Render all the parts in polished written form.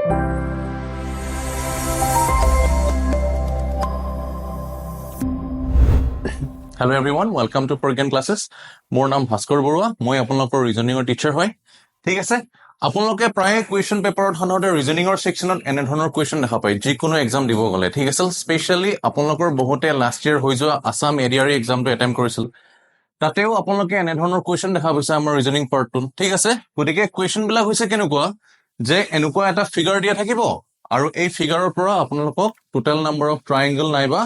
Hello everyone, welcome to PRO-GYAN classes. মোৰ নাম ভাস্কৰ বৰুৱা, মই আপোনালোকৰ ৰিজনিঙৰ টিচাৰ হয়। ঠিক আছে, আপোনালোকে প্ৰায় কুৱেশ্যন পেপাৰত সাধাৰণতে ৰিজনিঙৰ সেকশনত এনে ধৰণৰ কুৱেশ্যন দেখা পায় যিকোনো এক্সাম দিব গলে। ঠিক আছে, স্পেশালি আপোনালোকৰ বহুতে লাষ্ট ইয়াৰ হৈ যোৱা আসাম এডিআৰই এক্সামটো এটেম্প কৰিছিল, তাতেও আপোনালোকে এনে ধৰণৰ কুৱেশ্যন দেখা পাইছে আমাৰ ৰিজনিং পাৰ্টটোত। ঠিক আছে, গতিকে কুৱেশ্যন বিলাক হৈছে কেনেকুৱা যে এনেকুৱা এটা ফিগাৰ দিয়া থাকিব আৰু এই ফিগাৰৰ পৰা আপোনালোকক টোটেল নাম্বাৰ অফ ট্ৰায়াংগল নাইবা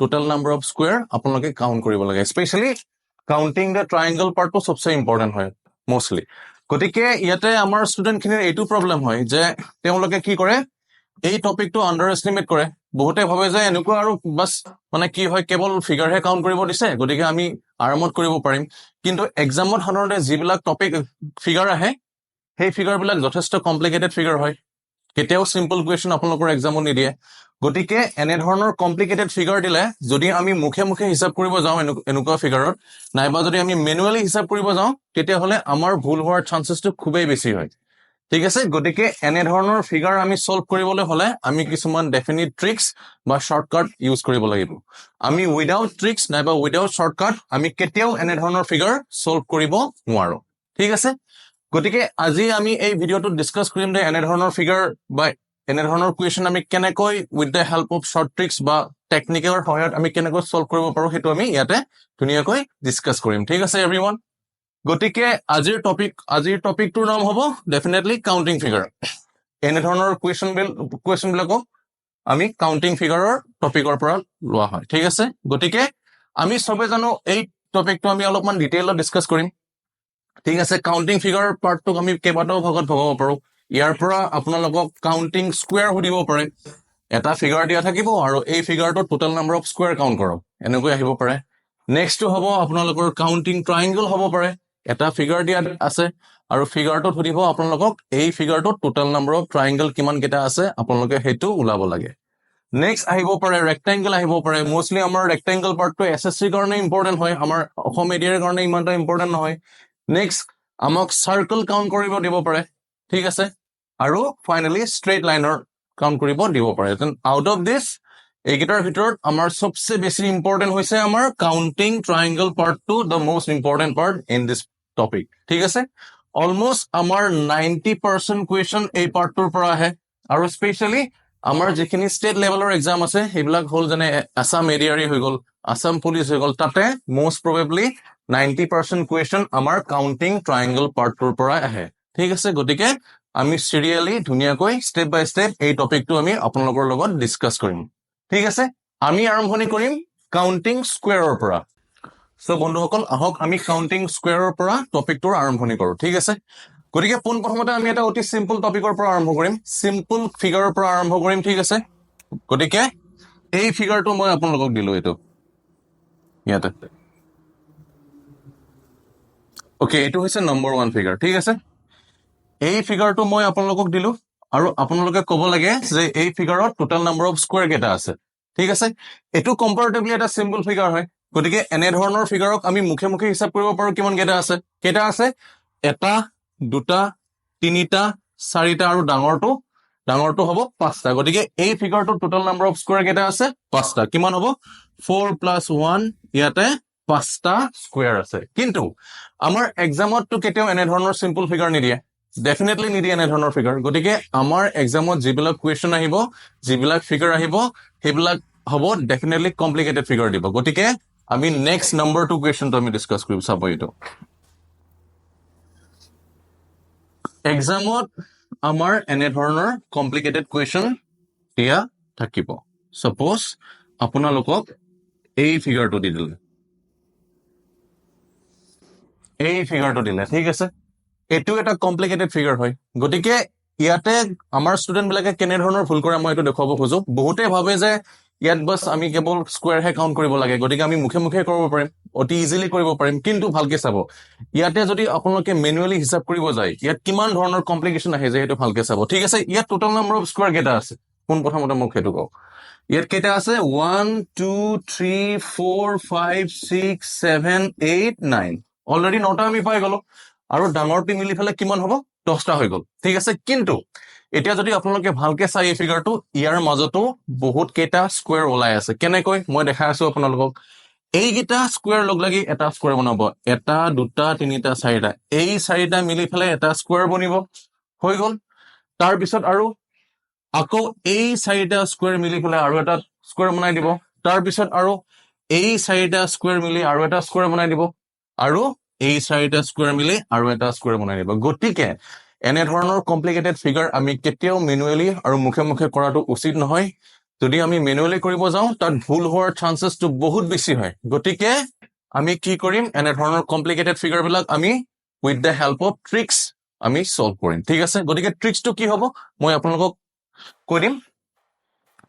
total number of square আপোনালোকে কাউন্ট কৰিব লাগে। স্পেশালি কাউন্টিং দ্য ট্ৰায়াংগল পাৰ্টটো সবচে ইম্পৰ্টেন্ট হয় মোস্টলি। গতিকে ইয়াতে আমাৰ ষ্টুডেন্ট খিনিৰ এইটো প্ৰবলেম হয় যে তেওঁলোকে কি কৰে, এই টপিকটো আন্ডাৰ এষ্টিমেট কৰে। বহুতে ভাবে যে এনেকুৱা আৰু বাস মানে কি হয়, কেৱল ফিগাৰহে কাউন্ট কৰিব দিছে, গতিকে আমি আৰামত কৰিব পাৰিম। কিন্তু এক্সামত সাধাৰণতে যিবিলাক টপিক ফিগাৰ আহে সেই ফিগাৰ বিলাক যথেষ্ট কমপ্লিকেটেড ফিগাৰ হয়, কেতিয়াও সিম্পল কুৱেশ্যন আপোনালোকৰ এক্সামত নিদিয়ে। গতিকে এনে ধৰণৰ কমপ্লিকেটেড ফিগাৰ দিলে যদি আমি মুখে মুখে হিসাব কৰিব যাওঁ এনেকুৱা ফিগাৰত, নাইবা যদি আমি মেনুৱেলি হিসাব কৰিব যাওঁ, তেতিয়াহ'লে আমাৰ ভুল হোৱাৰ চান্সেছটো খুবেই বেছি হয়। ঠিক আছে, গতিকে এনে ধৰণৰ ফিগাৰ আমি সলভ কৰিবলৈ হলে আমি কিছুমান ডেফিনিট ট্ৰিক্স বা শৰ্টকাট ইউজ কৰিব লাগিব। আমি উইদাউট ট্ৰিক্স নাইবা উইদাউট শৰ্টকাট আমি কেতিয়াও এনে ধৰণৰ ফিগাৰ সলভ কৰিব নোৱাৰো। ঠিক আছে, গতিকে আজি আমি এই ভিডিঅ'টোত ডিসকাস কৰিম যে এনে ধৰণৰ ফিগাৰ বা এনে ধৰণৰ কুৱেশ্যন আমি কেনেকৈ with the help of short tricks বা টেকনিকৰ সহায়ত আমি কেনেকৈ সলভ কৰিব পাৰো সেইটো আমি ইয়াতে ধুনীয়াকৈ ডিসকাস কৰিম। ঠিক আছে এভৰিওয়ান, গতিকে আজিৰ টপিকটোৰ নাম হ'ব ডেফিনেটলি কাউন্টিং ফিগাৰ। এনে ধৰণৰ কুৱেশ্যন বিলাকক আমি কাউন্টিং ফিগাৰৰ টপিকৰ পৰা লোৱা হয়। ঠিক আছে, গতিকে আমি সবে জানো এই টপিকটো আমি অলপমান ডিটেইলত ডিসকাস কৰিম। ঠিক আছে, কাউন্টিং ফিগাৰ পাৰ্টটোক আমি কেইবাটাও ভাগত ভগাব পাৰো। ইয়াৰ পৰা আপোনালোকক কাউন্টিং স্কুৱেৰ সুধিব পাৰে, এটা ফিগাৰ দিয়া থাকিব আৰু এই ফিগাৰটো total number of square count কৰক, এনেকৈ আহিব পাৰে। নেক্সটটো হ'ব আপোনালোকৰ কাউন্টিং ট্ৰায়াংগল হ'ব পাৰে, এটা ফিগাৰ দিয়া আছে আৰু ফিগাৰটোত সুধিব আপোনালোকক এই ফিগাৰটোত টোটেল নাম্বাৰ অফ ট্ৰায়াংগল কিমান কেইটা আছে, আপোনালোকে সেইটো ওলাব লাগে। নেক্সট আহিব পাৰে ৰেক্টেংগল আহিব পাৰে। মোষ্টলি আমাৰ ৰেক্টেংগল পাৰ্টটো এছএছচিৰ কাৰণে ইম্পৰ্টেন্ট হয়, আমাৰ অসম এডিআৰ কাৰণে ইমান এটা ইম্পৰ্টেন্ট নহয়। নেক্সট আমাক চাৰ্কল কাউন্ট কৰিব দিব পাৰে। ঠিক আছে, আৰু ফাইনেলি ষ্ট্ৰেইট লাইনৰ কাউন্ট কৰিব দিব পাৰে। আউট অফ দিছ এইকেইটাৰ ভিতৰত আমাৰ সবচে বেছি ইম্পৰ্টেন্ট হৈছে আমাৰ কাউন্টিং ট্ৰায়াংগল পাৰ্টটো, the most important part in this topic. ঠিক আছে, অলমোষ্ট আমাৰ 90% কুৱেশ্যন এই পাৰ্টটোৰ পৰা আহে, আৰু স্পেচিয়েলি আমাৰ যিখিনি ষ্টেট লেভেলৰ এক্সাম আছে সেইবিলাক হ'ল যেনে আসাম এডিআৰই হৈ গ'ল, আসাম পুলিচ হৈ গ'ল, তাতে মোষ্ট প্ৰবেবলি 90% কুৱেশ্যন আমাৰ কাউন্টিং ট্ৰায়াংগল পাৰ্টটোৰ পৰা আহে। ঠিক আছে, গতিকে আমি সিৰিয়ালি ধুনীয়াকৈ ষ্টেপ বাই ষ্টেপ এই টপিকটো আমি আপোনালোকৰ লগত ডিসকাস কৰিম। ঠিক আছে, আমি আৰম্ভণি কৰিম কাউন্টিং স্কুৱেৰৰ পৰা। সো বন্ধুসকল আহক আমি কাউন্টিং স্কুৱেৰৰ পৰা টপিকটোৰ আৰম্ভণি কৰো। ঠিক আছে, গতিকে পোনপ্ৰথমতে আমি এটা অতি সিম্পল টপিকৰ পৰা আৰম্ভ কৰিম, সিম্পল ফিগাৰৰ পৰা আৰম্ভ কৰিম। ঠিক আছে, গতিকে এই ফিগাৰটো মই আপোনালোকক দিলো, এইটো ইয়াতে ওকে, এইটো হৈছে নম্বৰ 1 ফিগাৰ। ঠিক আছে, এই ফিগাৰটো মই আপোনালোকক দিলো আৰু আপোনালোকে ক'ব লাগে যে এই ফিগাৰত টোটেল নাম্বাৰ অফ স্কুৱেৰ কেইটা আছে। ঠিক আছে, এইটো কম্পাৰেটিভলি এটা সিম্পল ফিগাৰ হয়, গতিকে এনে ধৰণৰ ফিগাৰক আমি মুখে মুখে হিচাপ কৰিব পাৰো কিমান কেইটা আছে। এটা, দুটা, তিনিটা, চাৰিটা আৰু ডাঙৰটো হ'ব 5টা। গতিকে এই ফিগাৰটোৰ টোটেল নাম্বাৰ অফ স্কুৱেৰ কেইটা আছে 5টা। কিমান হ'ব 4 + 1, ইয়াতে 5টা স্কুৱেৰ আছে। কিন্তু আমাৰ এক্সামতটো কেতিয়াও এনে ধৰণৰ সিম্পল ফিগাৰ নিদিয়ে, ডেফিনেটলি নিদিয়ে এনে ধৰণৰ ফিগাৰ। গতিকে আমাৰ এক্সামত যিবিলাক কুৱেশ্যন আহিব, যিবিলাক ফিগাৰ আহিব, সেইবিলাক হ'ব ডেফিনেটলি কমপ্লিকেটেড ফিগাৰ দিব। গতিকে আমি নেক্সট নম্বৰ 2 কুৱেশ্যনটো আমি ডিসকাস কৰিম। চাব, এইটো এক্সামত আমাৰ এনে ধৰণৰ কমপ্লিকেটেড কুৱেশ্যন দিয়া থাকিব। সাপোজ আপোনালোকক এই ফিগাৰটো দি দিলে, এই ফিগাৰটো দিলে। ঠিক আছে, এইটো এটা কমপ্লিকেটেড ফিগাৰ হয়। গতিকে ইয়াতে আমাৰ ষ্টুডেন্ট বিলাকে কেনে ধৰণৰ ভুল কৰে মই এইটো দেখুৱাব খোজো। বহুতে ভাবে যে ইয়াত বাছ আমি কেৱল স্কুৱেৰহে কাউন্ট কৰিব লাগে, গতিকে আমি মুখে মুখে কৰিব পাৰিম, অতি ইজিলি কৰিব পাৰিম। কিন্তু ভালকে চাব, ইয়াতে যদি আপোনালোকে মেনুৱেলি হিচাপ কৰিব যায় ইয়াত কিমান ধৰণৰ কমপ্লিকেশ্যন আহে যে সেইটো ভালকে চাব। ঠিক আছে, ইয়াত টোটেল নাম্বাৰ অফ স্কুৱেৰ কেইটা আছে পোনপ্ৰথমতে মোক সেইটো কওক। ইয়াত কেইটা আছে 1 2 3 4 5 6 7 8 9, অলৰেডি 9টা আমি পাই গলো, আৰু ডাঙৰটি মিলি পেলাই কিমান হ'ব 10টা হৈ গ'ল। ঠিক আছে, কিন্তু এতিয়া যদি আপোনালোকে ভালকে চাই এই ফিগাৰটো ইয়াৰ মাজতো বহুত কেইটা স্কোৱাৰ ওলাই আছে কেনেকৈ মই দেখাই আছো আপোনালোকক এইকেইটা স্কোৱাৰ লগ লাগি এটা স্কোৱাৰ বনাব এটা দুটা তিনিটা চাৰিটা এই চাৰিটা মিলি পেলাই এটা স্কোৱাৰ বনিব হৈ গল তাৰ পিছত আৰু আকৌ এই চাৰিটা স্কোৱাৰ মিলি পেলাই আৰু এটা স্কোৱাৰ বনাই দিব তাৰ পিছত আৰু এই চাৰিটা স্কোৱাৰ মিলি আৰু এটা স্কোৱাৰ বনাই দিব আৰু এই চাৰিটা স্কোৱাৰ মিলি আৰু এটা স্কোৱাৰ বনাই দিব গতিকে এনে ধৰণৰ কমপ্লিকেটেড ফিগাৰ আমি কেতিয়াও মেনুৱেলি আৰু মুখে মুখে কৰাটো উচিত নহয় যদি আমি মেনুৱেলি কৰিব যাওঁ তাত ভুল হোৱাৰ চান্সেছটো বহুত বেছি হয় গতিকে আমি কি কৰিম এনে ধৰণৰ কমপ্লিকেটেড ফিগাৰ বিলাক আমি with the help of tricks আমি সলভ কৰিম ঠিক আছে গতিকে ট্ৰিক্সটো কি হ'ব মই আপোনালোকক কৈ দিম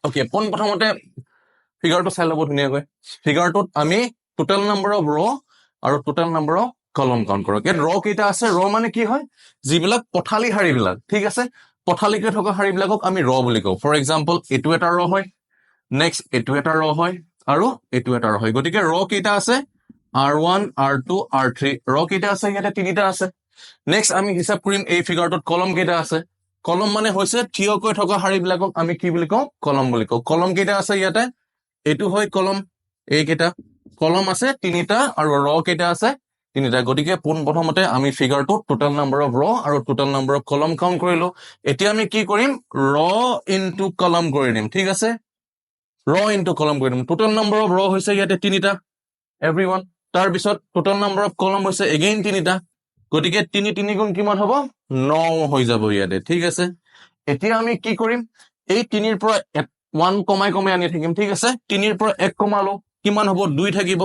ওকে প্ৰথমতে ফিগাৰটো চাই ল'ব ধুনীয়াকৈ ফিগাৰটোত আমি টোটেল নাম্বাৰ অফ ৰ আৰু টোটেল নাম্বাৰ অফ কলম কাউণ্ট কৰক ইয়াত ৰ কেইটা আছে ৰ মানে কি হয় যিবিলাক পথালি শাৰীবিলাক ঠিক আছে পথালিকে থকা শাৰীবিলাকক আমি ৰ বুলি কওঁ ফৰ এক্সাম্পল এইটো এটা ৰ হয় নেক্সট এইটো এটা ৰ হয় আৰু এইটো এটা ৰ হয় গতিকে ৰ কেইটা আছে R1 R2 R3 ৰ কেইটা আছে ইয়াতে তিনিটা আছে নেক্সট আমি হিচাপ কৰিম এই ফিগাৰটোত কলম কেইটা আছে কলম মানে হৈছে থিয়কৈ থকা শাৰীবিলাকক আমি কি বুলি কওঁ কলম বুলি কওঁ কলম কেইটা আছে ইয়াতে এইটো হয় কলম এইকেইটা কলম আছে তিনিটা আৰু ৰ কেইটা আছে তিনিটা গতিকে পোনপ্ৰথমতে আমি ফিগাৰটো টোটেল নাম্বাৰ অফ ৰ আৰু টোটেল নাম্বাৰ অফ কলম কাউণ্ট কৰিলো এতিয়া আমি কি কৰিম ৰ ইনটু কলম কৰি দিম ঠিক আছে ৰ ইনটু কলম কৰি দিম টোটেল নাম্বাৰ অফ ৰ হৈছে ইয়াতে তিনিটা এভৰিৱান তাৰ পিছত টোটেল নাম্বাৰ অফ কলম হৈছে এগেইন তিনিটা গতিকে তিনি তিনি গুণ কিমান হ'ব 9 হৈ যাব ইয়াতে ঠিক আছে এতিয়া আমি কি কৰিম এই তিনিৰ পৰা 1 কমাই কমাই আনি থাকিম ঠিক আছে তিনিৰ পৰা 1 কমালো কিমান হ'ব 2 থাকিব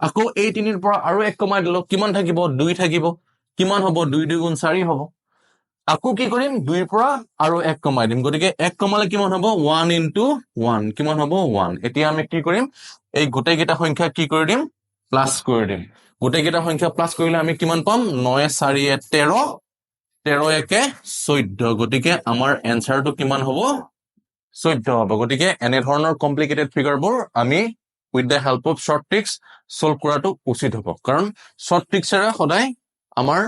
আকৌ এই তিনিৰ পৰা আৰু 1 কমাই দিলো কিমান থাকিব 2 থাকিব কিমান হ'ব 2 2 গুণ 4 হ'ব আকৌ কি কৰিম 2ৰ পৰা আৰু 1 কমাই দিম গতিকে 1 কমালে কিমান হ'ব 1 ইনটু 1 কিমান হ'ব 1 এতিয়া আমি কি কৰিম এই গোটেইকেইটা সংখ্যা কি কৰি দিম প্লাস কৰি দিম গোটেইকেইটা সংখ্যা প্লাস কৰিলে আমি কিমান পাম 9 4 13 13 একে 14 গতিকে আমাৰ এনসাৰটো কিমান হ'ব 14 হ'ব গতিকে এনে ধৰণৰ কমপ্লিকেটেড ফিগাৰবোৰ আমি with the help of short tricks solve কৰাটো উচিত হ'ব কাৰণ শৰ্ট ট্ৰিক্সেৰে সদায় আমাৰ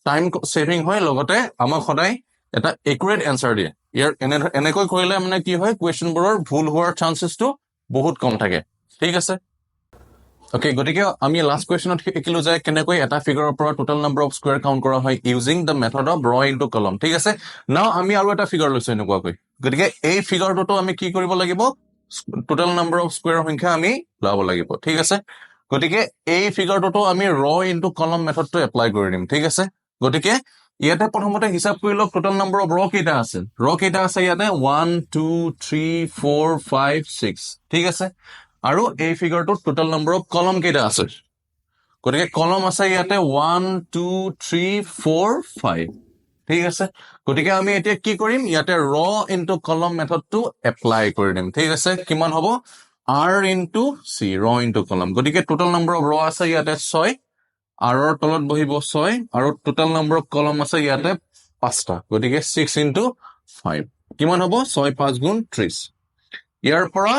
টাইম সেভিং হয় লগতে আমাক সদায় এটা একুৰেট এনসাৰ দিয়ে ইয়াৰ এনেকৈ কৰিলে মানে কি হয় কুৱেশ্যনবোৰৰ ভুল হোৱাৰ চান্সেছটো বহুত কম থাকে ঠিক আছে ওকে গতিকে আমি লাষ্ট কুৱেশ্যনত শিকিলো যে কেনেকৈ এটা ফিগাৰৰ পৰা total number of square count কৰা হয় ইউজিং দ্য মেথড অফ ৰ ইনটু কলম ঠিক আছে নাও আমি আৰু এটা ফিগাৰ লৈছো এনেকুৱাকৈ গতিকে এই ফিগাৰটোতো আমি কি কৰিব লাগিব টোটেল নাম্বাৰ অফ স্কোৱাৰ সংখ্যা আমি লাব লাগিব ঠিক আছে গতিকে এই ফিগাৰটোতো আমি ৰ ইনটু কলম মেথডটো এপ্লাই কৰি দিম ঠিক আছে গতিকে ইয়াতে প্ৰথমতে হিচাপ কৰি লওক টোটেল নাম্বাৰ অফ ৰ কেইটা আছে ইয়াতে 1 2 3 4 5 6 ঠিক আছে আৰু এই ফিগাৰটোত টোটেল নাম্বাৰ অফ কলম কেইটা আছে গতিকে কলম আছে ইয়াতে 1 2 3 4 5 ঠিক আছে গতিকে আমি এতিয়া কি কৰিম ইয়াতে ৰ ইনটু কলম মেথডটো এপ্লাই কৰি দিম ঠিক আছে কিমান হ'ব r ইনটু c ৰ ইনটু কলম গতিকে টোটেল নাম্বাৰ অফ ৰ আছে ইয়াতে 6 r ৰ তলত বহিব 6 আৰু টোটেল নাম্বাৰ অফ কলম আছে ইয়াতে 5টা গতিকে 6 ইনটু 5 কিমান হ'ব 6 5 গুণ 30 ইয়াৰ পৰা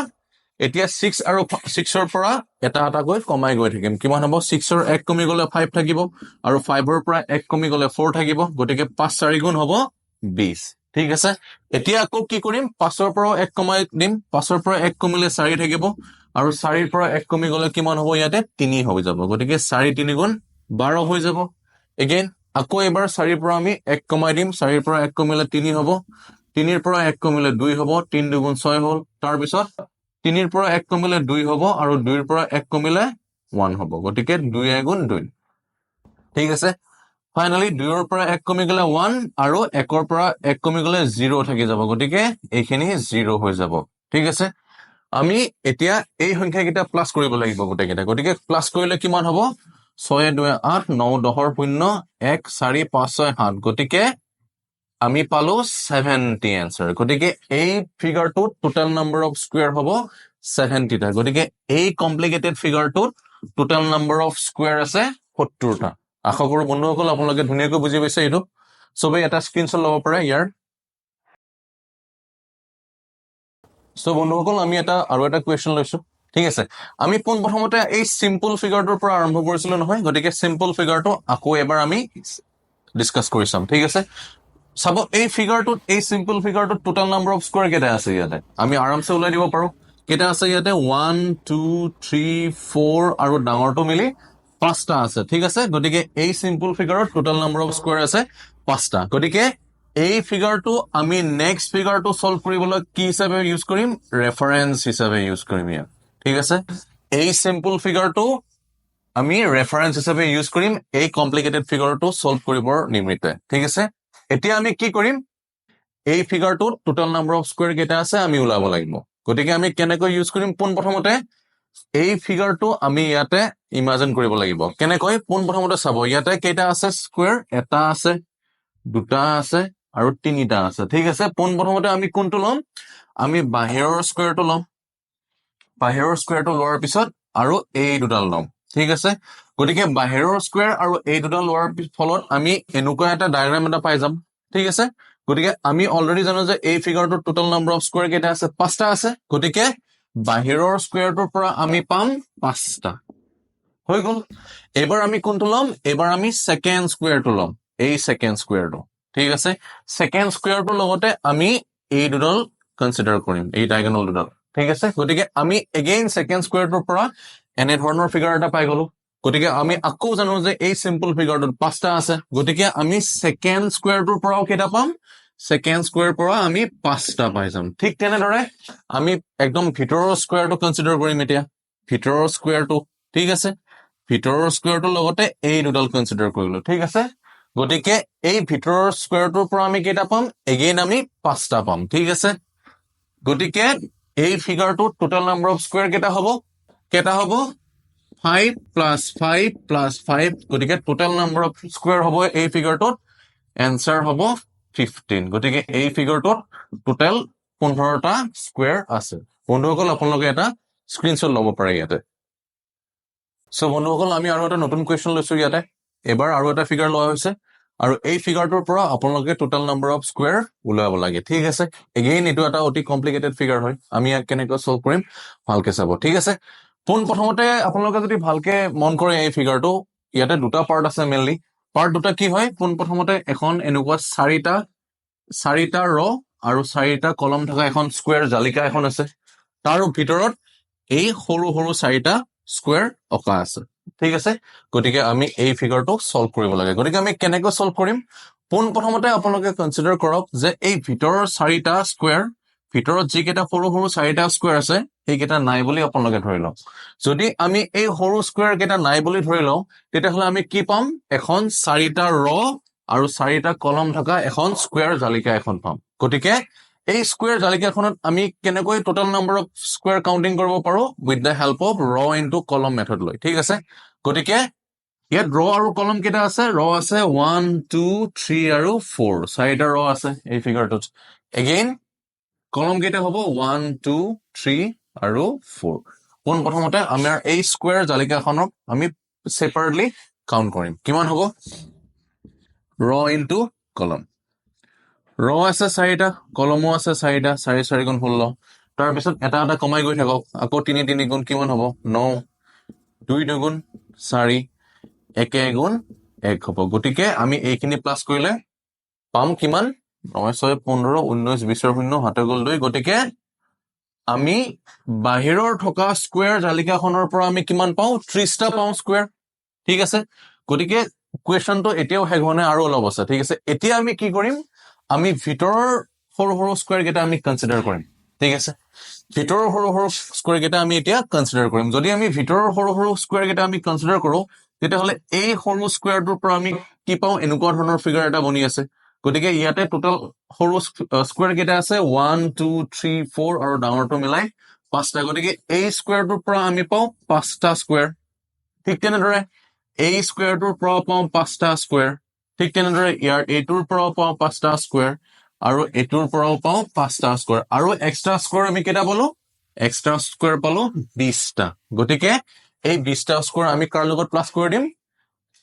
এতিয়া 6 আৰু 6ৰ পৰা এটা এটাকৈ কমাই গৈ থাকিম কিমান হ'ব 6ৰ 1 কমি গলে 5 থাকিব আৰু 5ৰ পৰা 1 কমি গলে 4 থাকিব গতিকে 5 4 গুণ হ'ব 20 ঠিক আছে এতিয়া আকৌ কি কৰিম 5ৰ পৰা 1 কমাই দিম 5ৰ পৰা 1 কমিলে 4 থাকিব আৰু 4ৰ পৰা 1 কমি গলে কিমান হ'ব ইয়াতে 3 হৈ যাব গতিকে 4 3 গুণ 12 হৈ যাব এগেইন আকৌ এবাৰ 4ৰ পৰা আমি 1 কমাই দিম 4ৰ পৰা 1 কমিলে 3 হ'ব 3ৰ পৰা 1 কমিলে 2 হ'ব 3 2 গুণ 6 হ'ল তাৰ পিছত 3ৰ পৰা 1 কমিলে 2 হ'ব আৰু 2ৰ পৰা 1 কমিলে 1 হ'ব গতিকে 2 গুণ 2 ঠিক আছে ফাইনালি 2ৰ পৰা 1 কমি গলে 1 আৰু 1ৰ পৰা 1 কমি গলে 0 থাকি যাব গতিকে এইখিনি 0 হৈ যাব ঠিক আছে আমি এতিয়া এই সংখ্যাকেইটা প্লাস কৰিব লাগিব গোটেইকেইটা গতিকে প্লাস কৰিলে কিমান হ'ব 6 2 8 9 10 0 1 4 5 6 7 গতিকে আমি পালো 70 এনসাৰ গতিকে এই ফিগাৰটোত টোটেল নাম্বাৰ অফ স্কোৱাৰ হ'ব 70টা গতিকে এই কমপ্লিকেটেড ফিগাৰটোত টোটেল নাম্বাৰ অফ স্কোৱাৰ আছে 70টা আশা কৰো বন্ধুসকল আপোনালোকে ধুনীয়াকৈ বুজি পাইছে এইটো সবেই এটা স্ক্ৰীনশ্বট ল'ব পাৰে ইয়াৰ সো বন্ধুসকল আমি আৰু এটা কুৱেশ্যন লৈছো ঠিক আছে আমি প্ৰথমতে এই সিম্পল ফিগাৰটোৰ পৰা আৰম্ভ কৰিছিলো নহয় গতিকে সিম্পল ফিগাৰটো আকৌ এবাৰ আমি ডিসকাস কৰি চাম ঠিক আছে চাব এই ফিগাৰটোত এই সিম্পল ফিগাৰটোত টোটাল নাম্বাৰ অফ স্কোয়াৰ কেইটা আছে ইয়াতে আমি আৰামছে ওলাই দিব পাৰো কেইটা আছে ইয়াতে 1 2 3 4 আৰু ডাঙৰটো মিলি 5টা আছে ঠিক আছে গতিকে এই সিম্পল ফিগাৰত টোটাল নাম্বাৰ অফ স্কোয়াৰ আছে 5টা গতিকে এই ফিগাৰটো আমি নেক্সট ফিগাৰটো সলভ কৰিবলৈ কি হিচাপে ইউজ কৰিম ৰেফাৰেন্স হিচাপে ইউজ কৰিম ইয়াত ঠিক আছে এই সিম্পল ফিগাৰটো আমি ৰেফাৰেন্স হিচাপে ইউজ কৰিম এই কমপ্লিকেটেড ফিগাৰটো সলভ কৰিবৰ নিমিত্তে ঠিক আছে এতিয়া আমি কি কৰিম এই ফিগাৰটোত টোটাল নাম্বাৰ অফ স্কোয়াৰ কেইটা আছে আমি ওলাব লাগিব গতিকে আমি কেনেকৈ ইউজ কৰিম পোন প্ৰথমতে এই ফিগাৰটো আমি ইয়াতে ইমাজিন কৰিব লাগিব কেনেকৈ পোন প্ৰথমতে চাব ইয়াতে কেইটা আছে স্কোয়াৰ এটা আছে দুটা আছে আৰু তিনিটা আছে ঠিক আছে পোন প্ৰথমতে আমি কোনটো লম আমি বাহিৰৰ স্কোয়াৰটো লম বাহিৰৰ স্কোয়াৰটো লোৱাৰ পিছত আৰু এই দুডাল লম ঠিক আছে গতিকে বাহিৰৰ স্কোয়াৰ আৰু এই দুডাল লোৱাৰ ফলত আমি এনেকুৱা এটা ডায়াগ্ৰাম এটা পাই যাম ঠিক আছে গতিকে আমি অলৰেডি জানো যে এই ফিগাৰটোৰ টোটাল নাম্বাৰ অফ স্কোয়াৰ কেইটা আছে 5টা আছে গতিকে বাহিৰৰ স্কোয়াৰটোৰ পৰা আমি পাম 5টা হৈ গল এবাৰ আমি কোনটো লম এবাৰ আমি সেকেন্ড স্কোয়াৰটো লম এই সেকেন্ড স্কোয়াৰটো ঠিক আছে সেকেন্ড স্কোয়াৰটোৰ লগতে আমি এই দুডাল কনসিডাৰ কৰিম এই ডায়াগোনাল দুডাল ঠিক আছে গতিকে আমি এগেইন সেকেন্ড স্কোয়াৰটোৰ পৰা এনে ধৰণৰ ফিগাৰ এটা পাই গলো গতিকে আমি আকৌ জানো যে এই সিম্পল ফিগাৰটোত 5টা আছে গতিকে আমি সেকেন্ড স্কোয়াৰটোৰ পৰাও কেইটা পাম সেকেন্ড স্কোয়াৰ পৰা আমি 5টা পাই যাম ঠিক তেনেদৰে আমি একদম ভিতৰৰ স্কোয়াৰটো কনসিডাৰ কৰিম এতিয়া ভিতৰৰ স্কোয়াৰটো ঠিক আছে ভিতৰৰ স্কোয়াৰটোৰ লগতে এই দুডাল কনসিডাৰ কৰিলো ঠিক আছে গতিকে এই ভিতৰৰ স্কোয়াৰটোৰ পৰা আমি কেইটা পাম এগেইন আমি 5টা পাম ঠিক আছে গতিকে এই ফিগাৰটোৰ টোটাল নাম্বাৰ অফ স্কোয়াৰ কেইটা হ'ব 5 plus 5 plus 5 গতিকে টোটাল নাম্বাৰ অফ স্কোয়াৰ হ'ব এই ফিগাৰটোত এনসাৰ হ'ব 15 গতিকে এই ফিগাৰটোত টোটাল 15টা স্কোয়াৰ আছে বন্ধুসকল আপোনালোকে এটা স্ক্ৰিনশ্বট ল'ব পাৰে ইয়াতে সো বন্ধুসকল আমি আৰু এটা নতুন কোৱেশ্চন লৈছো ইয়াতে এবাৰ আৰু এটা ফিগাৰ লোৱা হৈছে আৰু এই ফিগাৰটোৰ পৰা আপোনালোকে টোটাল নাম্বাৰ অফ স্কোয়াৰ উলাব লাগে ঠিক আছে এগেইন এটো এটা অতি কমপ্লিকেটেড ফিগাৰ হয় আমি ইয়াক কেনেকৈ সলভ কৰিম ভালকে চাব ঠিক আছে পোন প্ৰথমতে আপোনালোকে যদি ভালকে মন কৰে এই ফিগাৰটো ইয়াতে দুটা পাৰ্ট আছে মেইনলি পাৰ্ট দুটা কি হয় পোন প্ৰথমতে এখন এনেকুৱা চাৰিটা ৰ আৰু চাৰিটা কলম থকা এখন স্কোয়াৰ জালিকা এখন আছে তাৰ ভিতৰত এই সৰু সৰু চাৰিটা স্কোয়াৰ অকা আছে ঠিক আছে গতিকে আমি এই ফিগাৰটো সলভ কৰিব লাগে গতিকে আমি কেনেকৈ সলভ কৰিম পোন প্ৰথমতে আপোনালোকে কনসিডাৰ কৰক যে এই ভিতৰৰ চাৰিটা স্কোয়াৰ ভিতৰত যি কেইটা সৰু সৰু চাৰিটা স্কোয়াৰ আছে এইকেইটা নাই বুলি আপোনালোকে ধৰি লওক যদি আমি এই সৰু স্কোয়াৰ কেইটা নাই বুলি ধৰি লওঁ তেতিয়াহ'লে আমি কি পাম এখন চাৰিটা ৰ আৰু চাৰিটা কলম থকা এখন স্কোয়াৰ জালিকা এখন পাম গতিকে এই স্কোয়াৰ জালিকাখনত আমি কেনেকৈ total number of square counting কৰিব পাৰো উইথ দ্য হেল্প অফ ৰ ইনটু কলম মেথড লৈ ঠিক আছে গতিকে ইয়াত ৰ আৰু কলম কেইটা আছে ৰ আছে 1 2 3 আৰু 4 চাৰিটা ৰ আছে এই ফিগাৰটোত এগেইন কলম কেইটা হ'ব 1 2 3 আৰু 4 পোন প্ৰথমতে আমাৰ এই স্কোয়াৰ জালিকাখনক আমি সেপাৰেটলি কাউন্ট কৰিম কিমান হ'ব ৰ ইনটু কলম ৰ আছে চাৰিটা কলমো আছে চাৰিটা 4 4 গুণ 16 তাৰ পিছত এটা এটা কমাই গৈ থাকক আকৌ 3 3 গুণ কিমান হ'ব 9 2 2 গুণ 4 1 গুণ 1 হ'ব গতিকে আমি এইখিনি প্লাস কৰিলে পাম কিমান 9 6 15 19 20 শূন্য হাতে গ'ল 2 গতিকে আমি বাহিৰৰ থকা স্কোয়াৰ জালিকাখনৰ পৰা আমি কিমান পাওঁ 30টা পাওঁ স্কোয়াৰ ঠিক আছে গতিকে কোৱেশ্চনটো এতিয়াও শেষ হোৱা নাই আৰু অলপ আছে ঠিক আছে এতিয়া আমি কি কৰিম আমি ভিতৰৰ সৰু সৰু স্কোয়াৰ কেইটা আমি কনসিডাৰ কৰিম ঠিক আছে ভিতৰৰ সৰু সৰু স্কোয়াৰ কেইটা আমি এতিয়া কনসিডাৰ কৰিম যদি আমি ভিতৰৰ সৰু সৰু স্কোয়াৰ কেইটা আমি কনসিডাৰ কৰো তেতিয়াহ'লে এই সৰু স্কোয়াৰটোৰ পৰা আমি কি পাওঁ এনেকুৱা ধৰণৰ ফিগাৰ এটা বনি আছে গতিকে ইয়াতে টোটাল সৰু স্কোয়াৰ কেইটা আছে 1 2 3 4 আৰু ডাঙৰটো মিলাই 5টা গতিকে এই স্কোয়াৰটোৰ পৰা আমি পাওঁ 5টা স্কোয়াৰ ঠিক তেনেদৰে এই স্কোয়াৰটোৰ পৰা পাওঁ 5টা স্কোয়াৰ ঠিক তেনেদৰে ইয়াৰ এইটোৰ পৰাও পাওঁ 5টা স্কোয়াৰ আৰু এইটোৰ পৰাও পাওঁ 5টা স্কোয়াৰ আৰু এক্সট্ৰা স্কোয়াৰ আমি কেইটা পালো এক্সট্ৰা স্কোয়াৰ পালো 20টা গতিকে এই 20টা স্কোয়াৰ আমি কাৰ লগত প্লাস কৰি দিম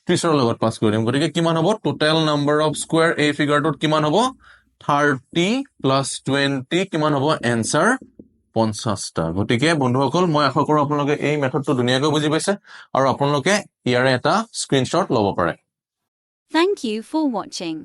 30 ৰ লগত প্লাস কৰি দিম গতিকে কিমান হ'ব টোটাল নাম্বাৰ অফ স্কোয়াৰ এই ফিগাৰটোত কিমান হ'ব 30 প্লাস 20 কিমান হ'ব এনসাৰ 50টা গতিকে বন্ধুসকল মই আশা কৰো আপোনালোকে এই মেথডটো ধুনীয়াকৈ বুজি পাইছে আৰু আপোনালোকে ইয়াৰে এটা স্ক্ৰিনশ্বট ল'ব পাৰে Thank you for watching.